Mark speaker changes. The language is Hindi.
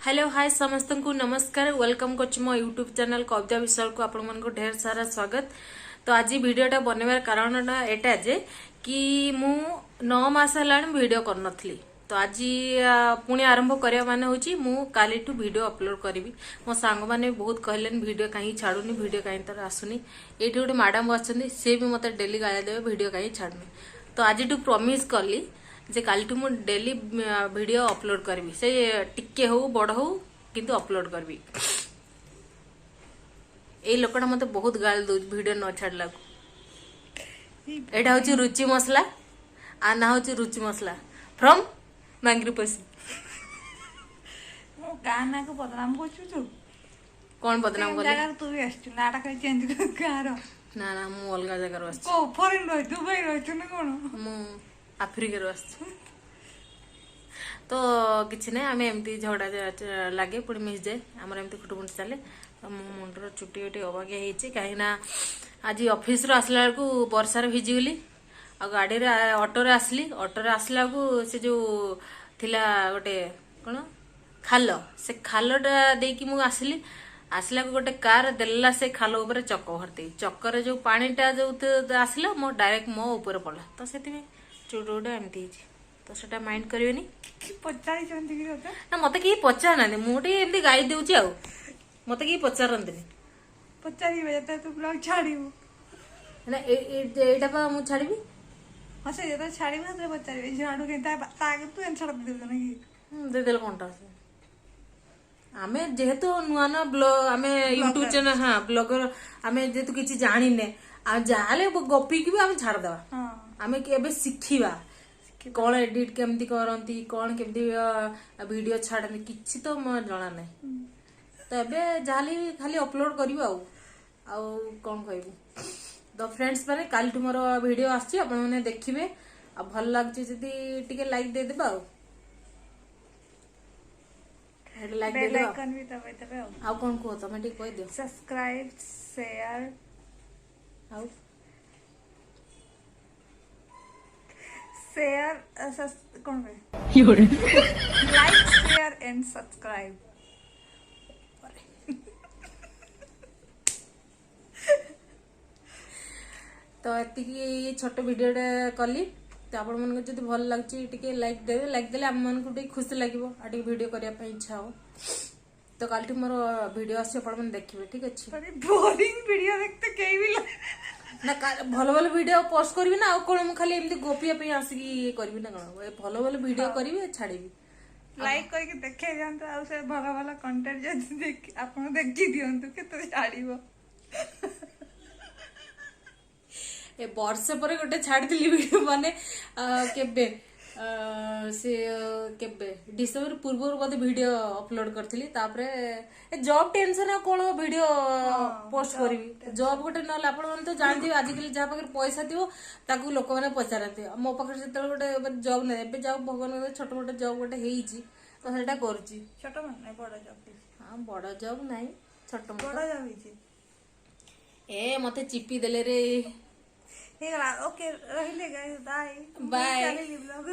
Speaker 1: हेलो हाय समस्त को नमस्कार वेलकम कर मो यूट्यूब चैनल कविता विशाल को आपण मन को ढेर सारा स्वागत। तो आज वीडियोटा बनवार कारण एटा जे कि मु 9 मास हलाण वीडियो कर नथली। तो आज पुणी आरंभ करया माने होची मु काली टू वीडियो अपलोड करी। मो सांग माने बहुत कहलेन वीडियो कहीं छाड़ुनी वीडियो कहीं तर आसुनी। एठी गोटे मैडम बसचंदी से भी मते डेली गाया देबे वीडियो कहीं छाड़ुनी। तो आज टू प्रॉमिस करली जे कालटू मु डेली वीडियो अपलोड करबी से टिके हो बड़ हो किंतु अपलोड करबी। ए लोकटा मते बहुत गाल दो वीडियो न छाड़ला को। एटा होची रुचि मसला आ ना होची रुचि मसला फ्रॉम मांगरीपसी।
Speaker 2: मो गाना को बदनाम करछु तू
Speaker 1: कौन बदनाम करले
Speaker 2: जगह तू भी आछू नाटा कहि चेंज कर कार
Speaker 1: ना ना मु अलगा जगह रो आछी
Speaker 2: को फॉरेन रह दुबई रह न कोन
Speaker 1: मु अफ्रीका रो आछी। तो किसी ना आम एमती झगड़ा लगे पुणी मिस जाए आमर एमती खुटमुट चले। तो मो मुंडर चुटी उटी अबागिया होती कहीं आज ऑफिस रो आसला बेलू वर्षार भिजिगली आ गाड़ी ऑटो रे आसली आसला से जो थिला गोटे कौन खाल से खालटा देकी मु आसली आसला गोटे कार देला से खाल ऊपर चक भरती चक्कर जो पानीटा जो आसला मो डायरेक्ट मो ऊपर पड़ा। तो से चुट उटा एमती तो सेटा माइंड करेनि
Speaker 2: पचारी चंदी की होता
Speaker 1: ना मते की पचार ना मुटे एमती गाई देउची आ मते की पचारंतनी
Speaker 2: पचारी बजता तू ब्लॉग छाड़ीबो
Speaker 1: ना एटा पा मु छाड़ीबी
Speaker 2: हसे जेता छाड़ीबो तो पचारी झाड़ू के ताके तू एन छाड़ दे ना की
Speaker 1: दे देल कोनटा आमे जेहेतु नुआ ना ब्लॉग आमे यूट्यूब चैनल हां ब्लॉगर आमे जेतु किछि जानि ने आ जाले गपी की भी आमे छाड़ देबा।
Speaker 2: हां
Speaker 1: आमे केबे सिखिबा कौन एडिट केमती करती कौन केमती वीडियो छाड़ती किसी तो जना ना। तो एबे जाली खाली अपलोड करी कौन कहबू। तो फ्रेंड्स माने काल मोर वीडियो आछि आपण माने देखिबे आ भल लागछि जदी टिके लाइक दे देबा हेड लाइक दे देबा
Speaker 2: आइकन भी दबाइ देबे
Speaker 1: आ कौन को तमे टिक कह दियो
Speaker 2: सब्सक्राइब शेयर
Speaker 1: आ
Speaker 2: शेयर कौन लाइक शेयर एंड सब्सक्राइब।
Speaker 1: तो ये छोट वीडियो कली तो आपण मन को जदी भल लागछि टिके लाइक देले हम मन को टिके खुशी लागिवो आ टिके वीडियो करिया पई इच्छा हो। तो कालटी मोर वीडियो आसी आपण मन देखिबे ठीक अछि।
Speaker 2: अरे बोरिंग वीडियो देखते केई भी
Speaker 1: ना भल भल वीडियो पोस्ट करबी ना कोन मु खाली एमती गोपिया पे आसी की करबी ना कोन भल भल वीडियो करबी छाड़ीबी
Speaker 2: लाइक करके देखे जानतो आ से भला भला कंटेंट जदी देख आपण देखि दियंतु के तो छाड़ीबो।
Speaker 1: ए वर्ष पर गोटे छाड़िली वीडियो माने केबे से केबे डिसेंबर पूर्व बोधे वीडियो अपलोड करथिली तापरे ए जॉब टेंशन आ कोन वीडियो पोस्ट करबी जॉब गोटे न आपण मन तो जानथि आजिकल जा पाकर पैसा दियो ताकू लोक माने पचारथि मो पाकर जतल गोटे जॉब नै एबे जाव भगवान छोट मोटे जॉब गोटे हेइची तो सेटा करची
Speaker 2: छोट मन नै बड़ा जॉब
Speaker 1: हां बड़ा जॉब नै छोट
Speaker 2: बड़ा जॉब हेची
Speaker 1: ए मते चिपी देले रे
Speaker 2: हे ओके रहिले गाइस बाय
Speaker 1: बाय
Speaker 2: चले ब्लॉग